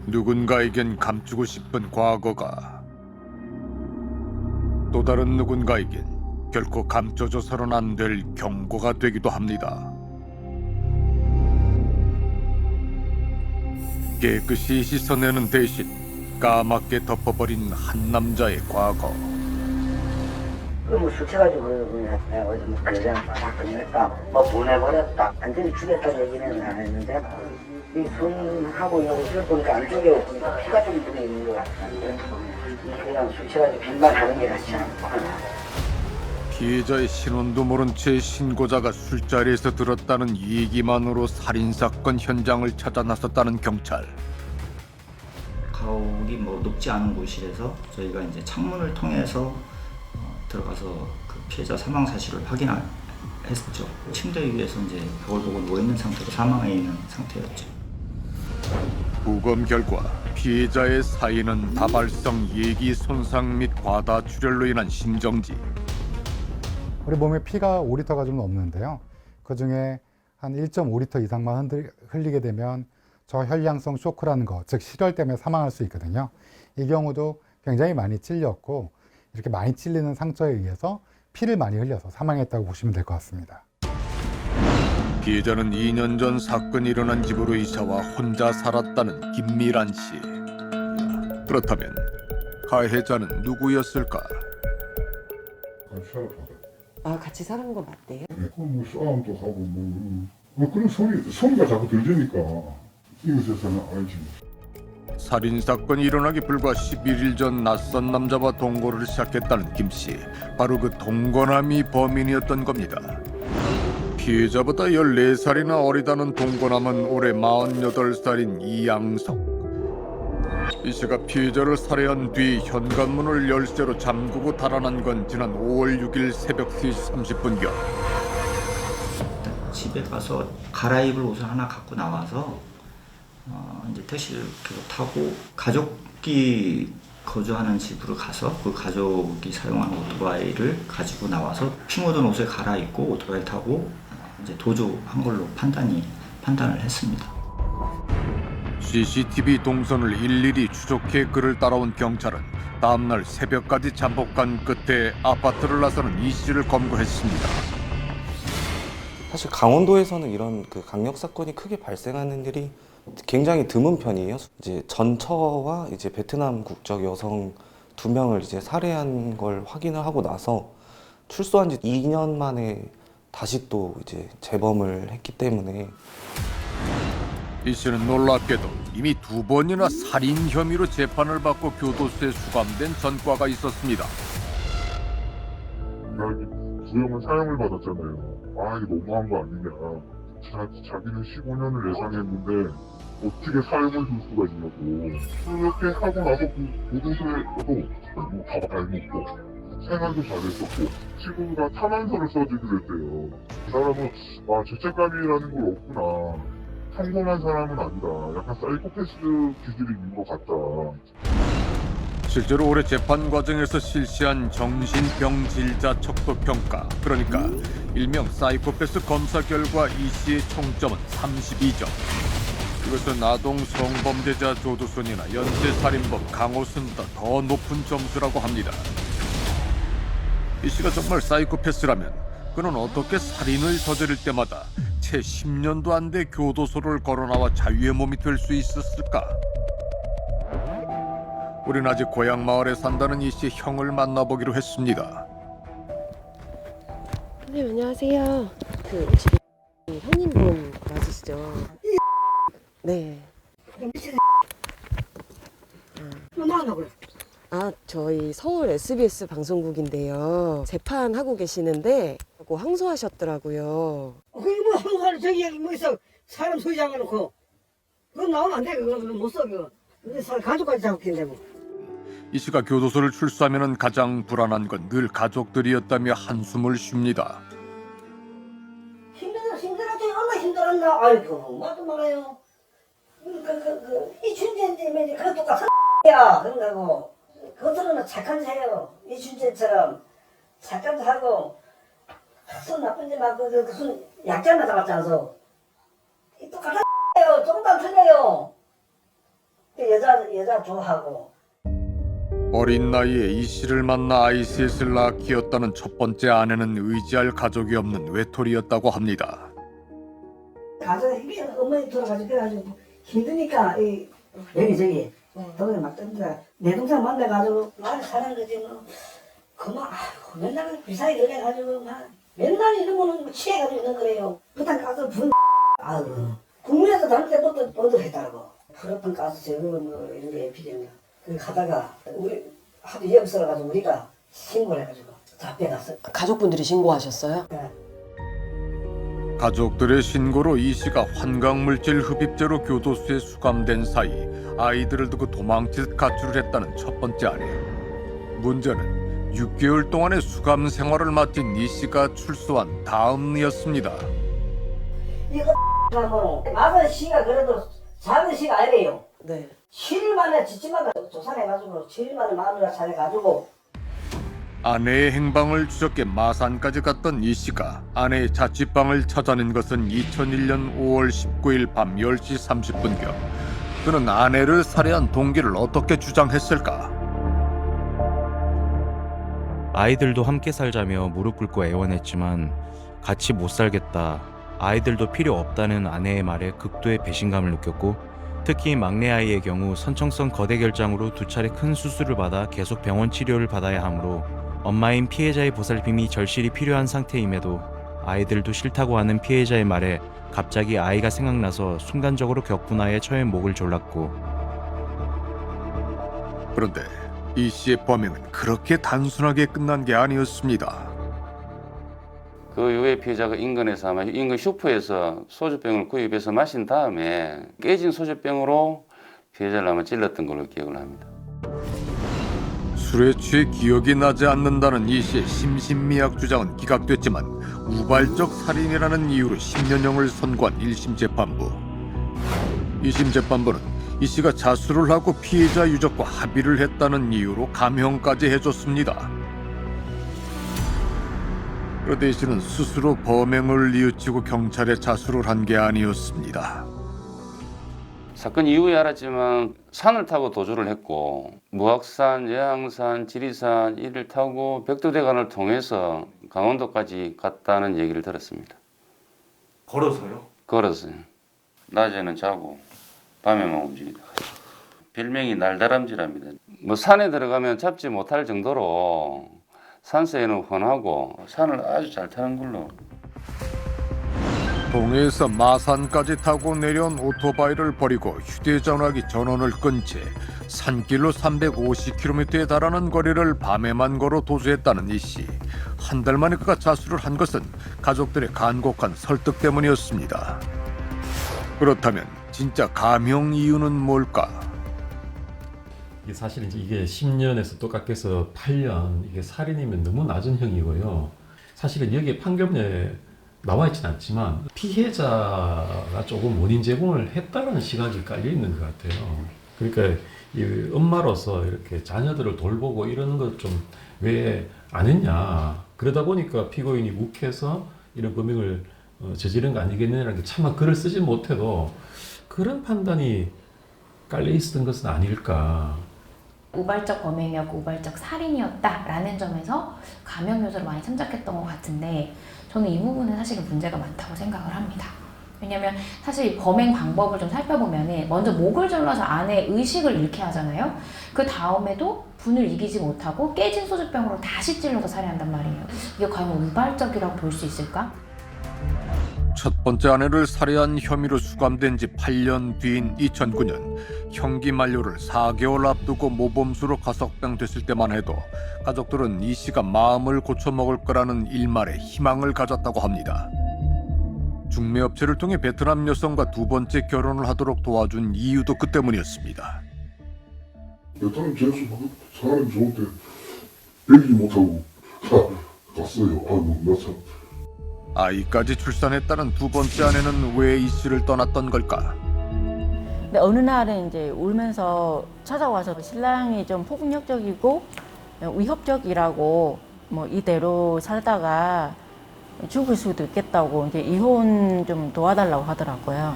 누군가에겐 감추고 싶은 과거가 또 다른 누군가에겐 결코 감춰져서는 안 될 경고가 되기도 합니다. 깨끗이 씻어내는 대신 까맣게 덮어버린 한 남자의 과거. 뭐 술 취가지고 내가 어디 뭐 그냥 막 그랬다 뭐 보내버렸다 완전히 죽였다는 얘기는 안 했는데 이 손하고 옷을 보니까 안쪽에 보니까 피가 좀 묻어 있는 것 같았는데 그냥 술 취가지고 빈말 하는 게 낫지 않고 피해자의 신원도 모른 채 신고자가 술자리에서 들었다는 얘기만으로 살인사건 현장을 찾아 나섰다는 경찰. 가옥이 뭐 높지 않은 곳이라서 저희가 이제 창문을 통해서 들어가서 그 피해자 사망 사실을 확인했죠. 침대 위에서 이제 보글보글 누워 있는 상태로 사망해 있는 상태였죠. 부검 결과 피해자의 사인은 다발성 예기 손상 및 과다 출혈로 인한 심정지. 우리 몸에 피가 5리터가 좀 넘는데요. 그 중에 한 1.5리터 이상만 흘리게 되면 저혈량성 쇼크라는 거, 즉 실혈 때문에 사망할 수 있거든요. 이 경우도 굉장히 많이 찔렸고 이렇게 많이 찔리는 상처에 의해서 피를 많이 흘려서 사망했다고 보시면 될 것 같습니다. 피해자는 2년 전 사건이 일어난 집으로 이사와 혼자 살았다는 김미란 씨. 그렇다면 가해자는 누구였을까? 같이 살았거든. 아, 같이 사는 거 맞대요? 네, 뭐 싸움도 하고 뭐 그런 소리가 자꾸 들리니까 이웃에서는 알지. 살인사건이 일어나기 불과 11일 전 낯선 남자와 동거를 시작했다는 김 씨. 바로 그 동거남이 범인이었던 겁니다. 피해자보다 14살이나 어리다는 동거남은 올해 48살인 이양석. 이 씨가 피해자를 살해한 뒤 현관문을 열쇠로 잠그고 달아난 건 지난 5월 6일 새벽 3시 30분경. 집에 가서 갈아입을 옷을 하나 갖고 나와서 이제 택시를 계속 타고 가족이 거주하는 집으로 가서 그 가족이 사용하는 오토바이를 가지고 나와서 피 묻은 옷을 갈아입고 오토바이 타고 이제 도주한 걸로 판단을 했습니다. CCTV 동선을 일일이 추적해 그를 따라온 경찰은 다음날 새벽까지 잠복한 끝에 아파트를 나서는 이 씨를 검거했습니다. 사실 강원도에서는 이런 그 강력 사건이 크게 발생하는 일이 굉장히 드문 편이에요. 이제 전처와 이제 베트남 국적 여성 2명을 이제 살해한 걸 확인을 하고 나서 출소한 지 2년 만에 다시 또 이제 재범을 했기 때문에 이 씨는 놀랍게도 이미 2번이나 살인 혐의로 재판을 받고 교도소에 수감된 전과가 있었습니다. 자기 구형을 사형을 받았잖아요. 아 이게 너무한 거 아니냐. 자기는 15년을 예상했는데 어떻게 사형을 줄 수가 있냐고. 그렇게 하고 나서 그 교도소에서도 다 발먹고 생활도 잘했었고 친구가 탄원서를 써주기로 했대요. 그 사람은 아 죄책감이라는 걸 없구나. 평범한 사람은 아니다. 약간 사이코패스 기질이 있는 것 같다. 실제로 올해 재판 과정에서 실시한 정신병질자 척도평가, 그러니까 일명 사이코패스 검사 결과 이 씨의 총점은 32점. 이것은 아동 성범죄자 조두순이나 연쇄살인범 강호순보다 더 높은 점수라고 합니다. 이 씨가 정말 사이코패스라면 그는 어떻게 살인을 저지를 때마다 채 10년도 안 돼 교도소를 걸어나와 자유의 몸이 될 수 있었을까? 우린 아직 고향 마을에 산다는 이 씨의 형을 만나보기로 했습니다. 선생님 안녕하세요. 그 혹시 형님분 맞으시죠? 네. 아, 저희 서울 SBS 방송국인데요. 재판하고 계시는데 그거 항소하셨더라고요. 그게 뭐 항상 저기 뭐 있어 사람 소지하고 그거 나오면 안 돼. 그거 못 써. 그거 근데 가족까지 잡힌데 뭐. 이 씨가 교도소를 출소하면 가장 불안한 건 늘 가족들이었다며 한숨을 쉽니다. 힘들었지. 얼마나 힘들었나. 아이고 뭐도 말아요. 이춘재인데 그거 똑같은 야 그런다고. 겉으로는 착한 새요. 이춘재처럼 착한도 하고 손 나쁜 짓 하고 손 약자나 잡았잖아. 이 똑같은 새요. 조금 더 틀려요. 여자 좋아하고. 어린 나이에 이 씨를 만나 아이셋을 낳아 키웠다는 첫 번째 아내는 의지할 가족이 없는 외톨이였다고 합니다. 가서 이게 어머니 돌아가지고 그래가지고 힘드니까 이 여기저기 동네 막 던져. 내 동생 만나가지고 나를 사는 거지 뭐. 그만 아이고 맨날 비싸게 그래가지고 막 맨날 이런 거는 뭐 취해가지고 있는 거래요. 부탄 가서 분 아유 국민에서 다닐 때부터 얻어했다고. 풀었던 가스 제거 뭐 이런 게 에피데미야. 그 하다가 우리 하도 위험 써가지고 우리가 신고를 해가지고 잡혀갔어. 가족분들이 신고하셨어요? 네. 가족들의 신고로 이 씨가 환각물질 흡입죄로 교도소에 수감된 사이 아이들을 두고 도망칠 가출을 했다는 첫 번째 아내. 문제는 6개월 동안의 수감 생활을 마친 이 씨가 출소한 다음이었습니다. 이거 하면 마흔 씨가 그래도 작은 씨가 아니래요. 네. 7일 만에 지침마다 조사해가지고 7일 만에 마누라 찾아가지고 아내의 행방을 추적해 마산까지 갔던 이 씨가 아내의 자취방을 찾아낸 것은 2001년 5월 19일 밤 10시 30분경. 그는 아내를 살해한 동기를 어떻게 주장했을까? 아이들도 함께 살자며 무릎 꿇고 애원했지만 같이 못 살겠다, 아이들도 필요 없다는 아내의 말에 극도의 배신감을 느꼈고, 특히 막내 아이의 경우 선천성 거대 결장으로 2차례 큰 수술을 받아 계속 병원 치료를 받아야 하므로 엄마인 피해자의 보살핌이 절실히 필요한 상태임에도 아이들도 싫다고 하는 피해자의 말에 갑자기 아이가 생각나서 순간적으로 격분하에 처해 목을 졸랐고, 그런데 이 씨의 범행은 그렇게 단순하게 끝난 게 아니었습니다. 그 이후에 피해자가 인근에서 아마 인근 슈퍼에서 소주병을 구입해서 마신 다음에 깨진 소주병으로 피해자를 아마 찔렀던 걸로 기억을 합니다. 술에 취해 기억이 나지 않는다는 이 씨의 심신미약 주장은 기각됐지만 우발적 살인이라는 이유로 10년형을 선고한 1심 재판부. 2심 재판부는 이 씨가 자수를 하고 피해자 유족과 합의를 했다는 이유로 감형까지 해줬습니다. 그런데 이 씨는 스스로 범행을 뉘우치고 경찰에 자수를 한 게 아니었습니다. 사건 이후에 알았지만 산을 타고 도주를 했고 무악산, 여항산, 지리산 이를 타고 백두대간을 통해서 강원도까지 갔다는 얘기를 들었습니다. 걸어서요? 걸었어요. 낮에는 자고 밤에만 움직이다. 별명이 날다람쥐랍니다. 뭐 산에 들어가면 잡지 못할 정도로 산세에는 훤하고 산을 아주 잘 타는 걸로. 동해에서 마산까지 타고 내려온 오토바이를 버리고 휴대전화기 전원을 끈 채 산길로 350km에 달하는 거리를 밤에만 걸어 도주했다는 이 씨. 한 달 만에 그가 자수를 한 것은 가족들의 간곡한 설득 때문이었습니다. 그렇다면 진짜 감형 이유는 뭘까? 이게 사실 이게 10년에서 또 깎여서 8년, 이게 살인이면 너무 낮은 형이고요. 사실은 여기에 판결문에 나와 있지는 않지만 피해자가 조금 원인 제공을 했다는 시각이 깔려 있는 것 같아요. 그러니까 이 엄마로서 이렇게 자녀들을 돌보고 이러는 것 좀 왜 안 했냐. 그러다 보니까 피고인이 묵해서 이런 범행을 저지른 거 아니겠느냐는 게 차마 글을 쓰지 못해도 그런 판단이 깔려 있었던 것은 아닐까. 우발적 범행이었고 우발적 살인이었다라는 점에서 감형 요소를 많이 참작했던 것 같은데, 저는 이 부분은 사실은 문제가 많다고 생각을 합니다. 왜냐면 사실 범행 방법을 좀 살펴보면 먼저 목을 졸라서 아내의 의식을 잃게 하잖아요. 그 다음에도 분을 이기지 못하고 깨진 소주병으로 다시 찔러서 살해한단 말이에요. 이게 과연 우발적이라고 볼 수 있을까? 첫 번째 아내를 살해한 혐의로 수감된 지 8년 뒤인 2009년 형기 만료를 4개월 앞두고 모범수로 가석방됐을 때만 해도 가족들은 이 씨가 마음을 고쳐먹을 거라는 일말의 희망을 가졌다고 합니다. 중매업체를 통해 베트남 여성과 두 번째 결혼을 하도록 도와준 이유도 그 때문이었습니다. 베트남 재수 사람이 좋은데 배기지 못하고 갔어요. 아이고 나 참. 아이까지 출산했다는 두 번째 아내는 왜 이 씨를 떠났던 걸까? 근데 어느 날은 이제 울면서 찾아와서 신랑이 좀 폭력적이고 위협적이라고 뭐 이대로 살다가 죽을 수도 있겠다고 이제 이혼 좀 도와달라고 하더라고요.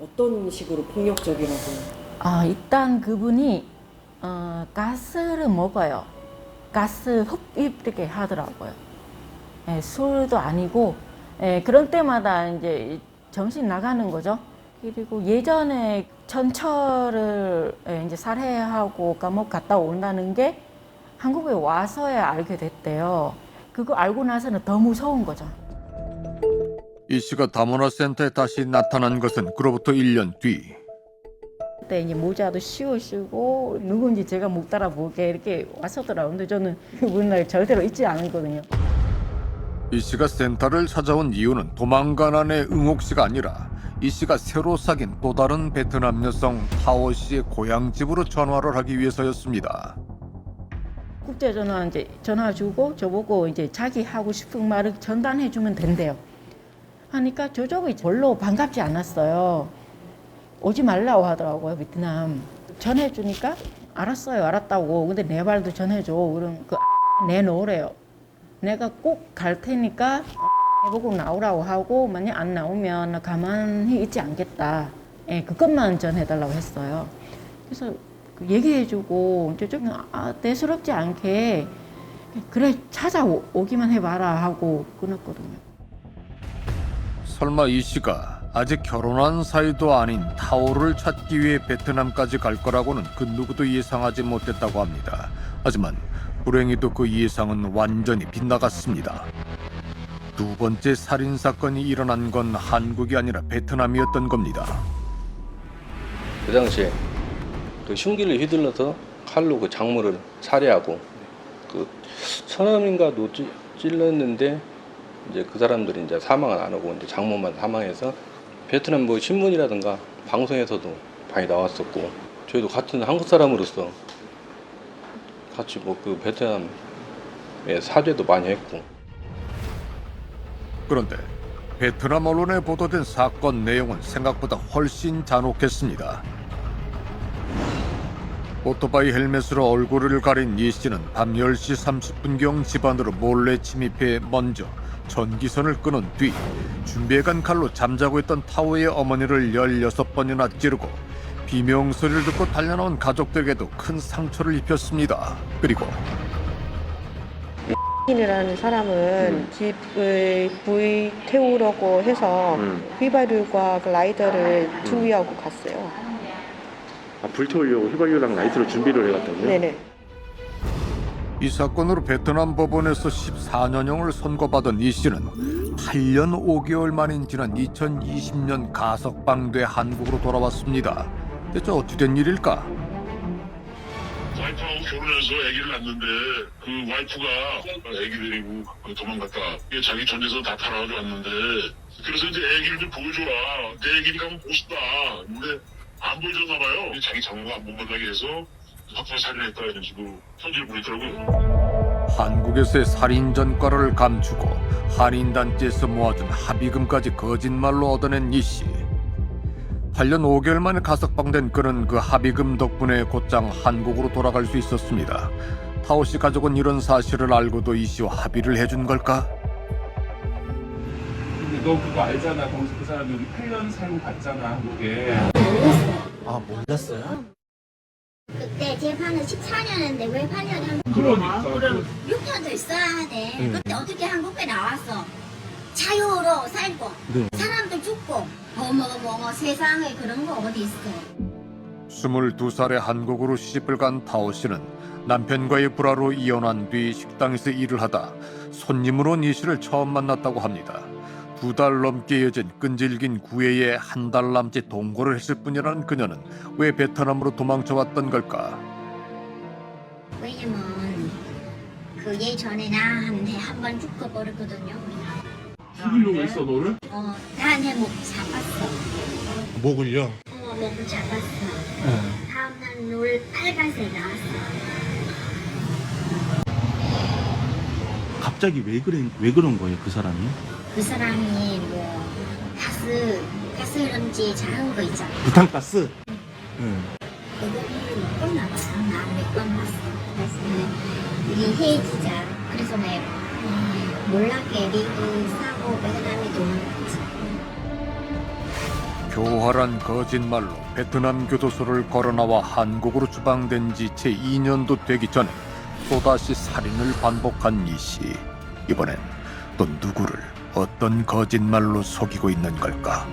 어떤 식으로 폭력적이라고? 일단 그분이 가스를 먹어요. 가스 흡입 이렇게 하더라고요. 예, 술도 아니고 그런 때마다 이제 정신 나가는 거죠. 그리고 예전에 전처를 이제 살해하고 감옥 갔다 온다는 게 한국에 와서야 알게 됐대요. 그거 알고 나서는 더 무서운 거죠. 이 씨가 다문화센터에 다시 나타난 것은 그로부터 1년 뒤. 그때 이제 모자도 씌우시고 누군지 제가 못 따라보게 이렇게 왔었더라고요. 근데 저는 그분을 절대로 잊지 않거든요. 이 씨가 센터를 찾아온 이유는 도망가난의 응옥 씨가 아니라 이 씨가 새로 사귄 또 다른 베트남 여성 타오 씨의 고향집으로 전화를 하기 위해서였습니다. 국제전화 이제 전화 주고 저보고 이제 자기 하고 싶은 말을 전달해 주면 된대요. 하니까 저쪽이 별로 반갑지 않았어요. 오지 말라고 하더라고요, 베트남. 전해 주니까 알았어요, 알았다고. 근데 내 말도 전해 줘. 그럼 내놓으래요. 내가 꼭 갈 테니까 해보고 나오라고 하고 만약 안 나오면 가만히 있지 않겠다. 예, 그것만 전해달라고 했어요. 그래서 얘기해주고 저쪽은 대수롭지 않게 그래 찾아오기만 해봐라 하고 끊었거든요. 설마 이 씨가 아직 결혼한 사이도 아닌 타오를 찾기 위해 베트남까지 갈 거라고는 그 누구도 예상하지 못했다고 합니다. 하지만 불행히도 그 예상은 완전히 빗나갔습니다. 두 번째 살인사건이 일어난 건 한국이 아니라 베트남이었던 겁니다. 그 당시에 그 흉기를 휘둘러서 칼로 그 장모를 살해하고 그 처남인가도 찔렀는데 이제 그 사람들이 이제 사망은 안 하고 이제 장모만 사망해서 베트남 뭐 신문이라든가 방송에서도 많이 나왔었고 저희도 같은 한국 사람으로서 같이 뭐 그 베트남에 사죄도 많이 했고. 그런데 베트남 언론에 보도된 사건 내용은 생각보다 훨씬 잔혹했습니다. 오토바이 헬멧으로 얼굴을 가린 이 씨는 밤 10시 30분경 집안으로 몰래 침입해 먼저 전기선을 끊은 뒤 준비해간 칼로 잠자고 있던 타오의 어머니를 16번이나 찌르고 비명소리를 듣고 달려나온 가족들에게도 큰 상처를 입혔습니다. 그리고 이라는 사람은 집을 불 태우려고 해서 휘발유와 그 라이터를 준비하고 갔어요. 불 태우려고 휘발유랑 라이터를 준비를 해갔다고요? 네네. 이 사건으로 베트남 법원에서 14년형을 선고받은 이 씨는 8년 5개월 만인 지난 2020년 가석방돼 한국으로 돌아왔습니다. 대체 어찌된 일일까? 와이프하고 결혼해서 아기를 낳는데 그 와이프가 아기 데리고 도망갔다. 이게 자기 전재산 다 팔아가지고 왔는데 그래서 이제 아기를 좀 보여줘라. 내 아기니까 한번 보고 싶다. 근데 안 보여줬나 봐요. 자기 장모가 안 본 만나게 해서 확실히 살인했다 이런 식으로 편지를 보냈더라고요. 한국에서의 살인 전과를 감추고 한인단체에서 모아준 합의금까지 거짓말로 얻어낸 이 씨. 8년 5개월 만에 가석방된 그는 그 합의금 덕분에 곧장 한국으로 돌아갈 수 있었습니다. 타오 씨 가족은 이런 사실을 알고도 이 씨와 합의를 해준 걸까? 근데 너 그거 알잖아. 거기서 그 사람이 여기 8년 살고 갔잖아, 한국에. 아, 몰랐어요? 그때 재판은 14년인데 왜 8년을 그러니까. 그럼 6년 더 있어야 돼. 그때 어떻게 한국에 나왔어? 자유로 살고 사람도 죽고 뭐 세상에 그런 거 어디 있어? 22살에 한국으로 시집을 간 타오 씨는 남편과의 불화로 이혼한 뒤 식당에서 일을 하다 손님으로 온 이 씨를 처음 만났다고 합니다. 2달 넘게 이어진 끈질긴 구애에 한 달 남짓 동거를 했을 뿐이라는 그녀는 왜 베트남으로 도망쳐왔던 걸까? 왜냐면 그 예전에 나한테 한 번 죽어버렸거든요. 죽이려고 했어, 너를? 나한테 목 잡았어. 목을요? 목을 잡았어. 다음날 눈 빨간색 나왔어. 갑자기 왜 그런 거예요, 그 사람이? 그 사람이 뭐 가스런지 작은 거 있잖아. 부탄가스? 그거를 먹었나 봐요. 나 몇 번 봤어. 그래서 이게 헤어지자. 그래서 내가 몰랐게 미국 사고 베트남에 도망갔지. 교활한 거짓말로 베트남 교도소를 걸어나와 한국으로 추방된 지 채 2년도 되기 전에 또다시 살인을 반복한 이 씨. 이번엔 또 누구를 어떤 거짓말로 속이고 있는 걸까?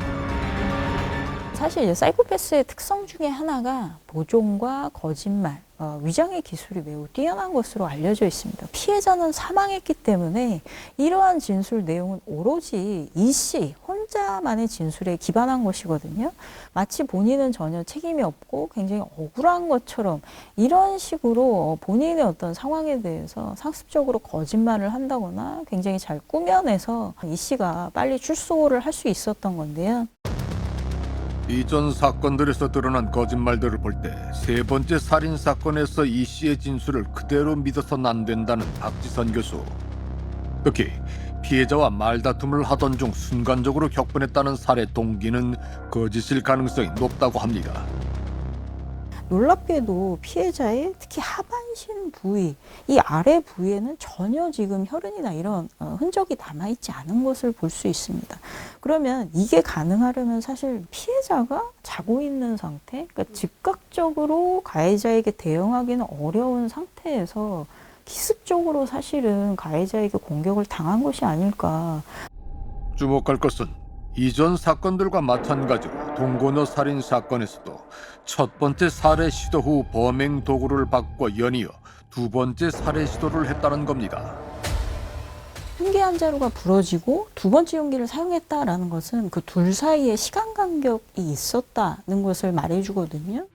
사실 이 사이코패스의 특성 중에 하나가 모종과 거짓말, 위장의 기술이 매우 뛰어난 것으로 알려져 있습니다. 피해자는 사망했기 때문에 이러한 진술 내용은 오로지 이 씨 혼자만의 진술에 기반한 것이거든요. 마치 본인은 전혀 책임이 없고 굉장히 억울한 것처럼 이런 식으로 본인의 어떤 상황에 대해서 상습적으로 거짓말을 한다거나 굉장히 잘 꾸며내서 이 씨가 빨리 출소를 할 수 있었던 건데요. 이전 사건들에서 드러난 거짓말들을 볼 때 세 번째 살인 사건에서 이 씨의 진술을 그대로 믿어서는 안 된다는 박지선 교수. 특히 피해자와 말다툼을 하던 중 순간적으로 격분했다는 살해 동기는 거짓일 가능성이 높다고 합니다. 놀랍게도 피해자의 특히 하반신 부위, 이 아래 부위에는 전혀 지금 혈흔이나 이런 흔적이 남아있지 않은 것을 볼 수 있습니다. 그러면 이게 가능하려면 사실 피해자가 자고 있는 상태, 그러니까 즉각적으로 가해자에게 대응하기는 어려운 상태에서 기습적으로 사실은 가해자에게 공격을 당한 것이 아닐까. 주목할 것은 이전 사건들과 마찬가지로 동거녀 살인 사건에서도 첫 번째 살해 시도 후 범행 도구를 바꿔 연이어 두 번째 살해 시도를 했다는 겁니다. 흉기 한 자루가 부러지고 두 번째 흉기를 사용했다라는 것은 그 둘 사이에 시간 간격이 있었다는 것을 말해주거든요.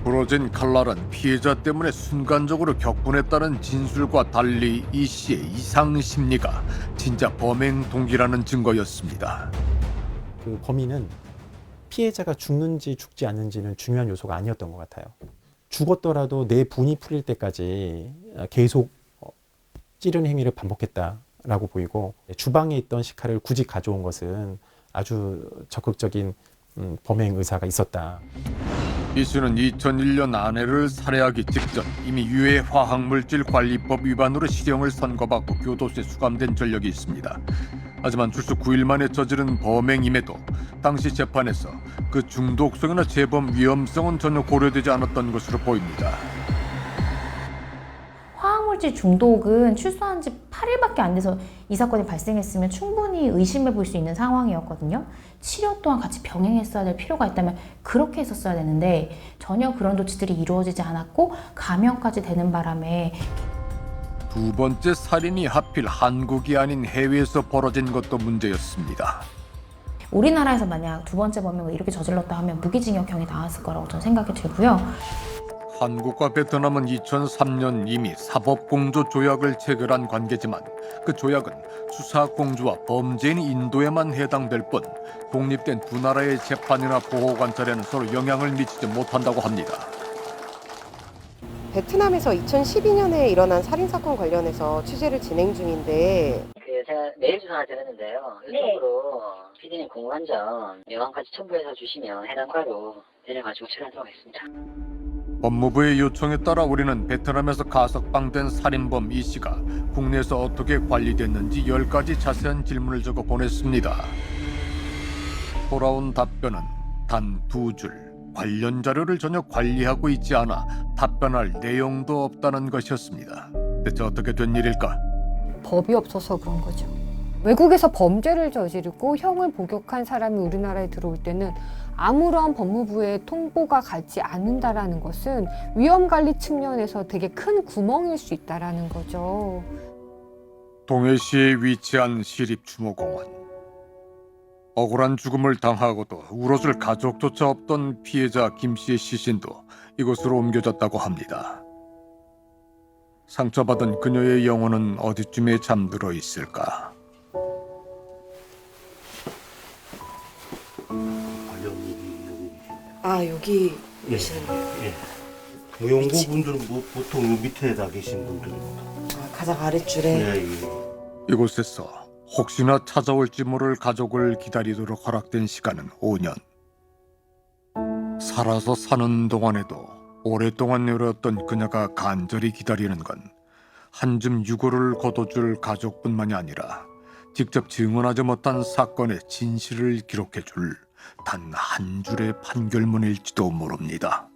부러진 칼날은 피해자 때문에 순간적으로 격분했다는 진술과 달리 이 씨의 이상 심리가 진짜 범행 동기라는 증거였습니다. 그 범인은 피해자가 죽는지 죽지 않는지는 중요한 요소가 아니었던 것 같아요. 죽었더라도 내 분이 풀릴 때까지 계속 찌르는 행위를 반복했다라고 보이고, 주방에 있던 식칼을 굳이 가져온 것은 아주 적극적인 범행 의사가 있었다. 이 씨는 2001년 아내를 살해하기 직전 이미 유해 화학물질관리법 위반으로 실형을 선고받고 교도소에 수감된 전력이 있습니다. 하지만 출소 9일 만에 저지른 범행임에도 당시 재판에서 그 중독성이나 재범 위험성은 전혀 고려되지 않았던 것으로 보입니다. 화학물질 중독은 출소한 지 8일밖에 안 돼서 이 사건이 발생했으면 충분히 의심해 볼 수 있는 상황이었거든요. 치료 또한 같이 병행했어야 될 필요가 있다면 그렇게 했었어야 되는데 전혀 그런 조치들이 이루어지지 않았고 감형까지 되는 바람에 두 번째 살인이 하필 한국이 아닌 해외에서 벌어진 것도 문제였습니다. 우리나라에서 만약 두 번째 범행을 이렇게 저질렀다 하면 무기징역형이 나왔을 거라고 저는 생각이 들고요. 한국과 베트남은 2003년 이미 사법공조 조약을 체결한 관계지만 그 조약은 수사공조와 범죄인 인도에만 해당될 뿐 독립된 두 나라의 재판이나 보호관찰에는 서로 영향을 미치지 못한다고 합니다. 베트남에서 2012년에 일어난 살인사건 관련해서 취재를 진행 중인데 제가 메일 주소 하나 드렸는데요. 이쪽으로 피디님 궁금한 점 명함까지 첨부해서 주시면 해당 과로 내려가지고 출연하도록 하겠습니다. 법무부의 요청에 따라 우리는 베트남에서 가석방된 살인범 이 씨가 국내에서 어떻게 관리됐는지 10가지 자세한 질문을 적어 보냈습니다. 돌아온 답변은 단 2줄. 관련 자료를 전혀 관리하고 있지 않아 답변할 내용도 없다는 것이었습니다. 대체 어떻게 된 일일까? 법이 없어서 그런 거죠. 외국에서 범죄를 저지르고 형을 복역한 사람이 우리나라에 들어올 때는 아무런 법무부의 통보가 가지 않는다라는 것은 위험관리 측면에서 되게 큰 구멍일 수 있다라는 거죠. 동해시에 위치한 시립주모공원. 억울한 죽음을 당하고도 울어줄 가족조차 없던 피해자 김 씨의 시신도 이곳으로 옮겨졌다고 합니다. 상처받은 그녀의 영혼은 어디쯤에 잠들어 있을까? 아, 여기 예. 계시는 거예요? 예. 무용고분들은 뭐 보통 요 밑에다 계신 분들. 가장 아랫줄에? 예, 예. 이곳에서 혹시나 찾아올지 모를 가족을 기다리도록 허락된 시간은 5년. 살아서 사는 동안에도 오랫동안 내렸던 그녀가 간절히 기다리는 건 한 줌 유골을 거둬줄 가족뿐만이 아니라 직접 증언하지 못한 사건의 진실을 기록해줄 단 한 줄의 판결문일지도 모릅니다.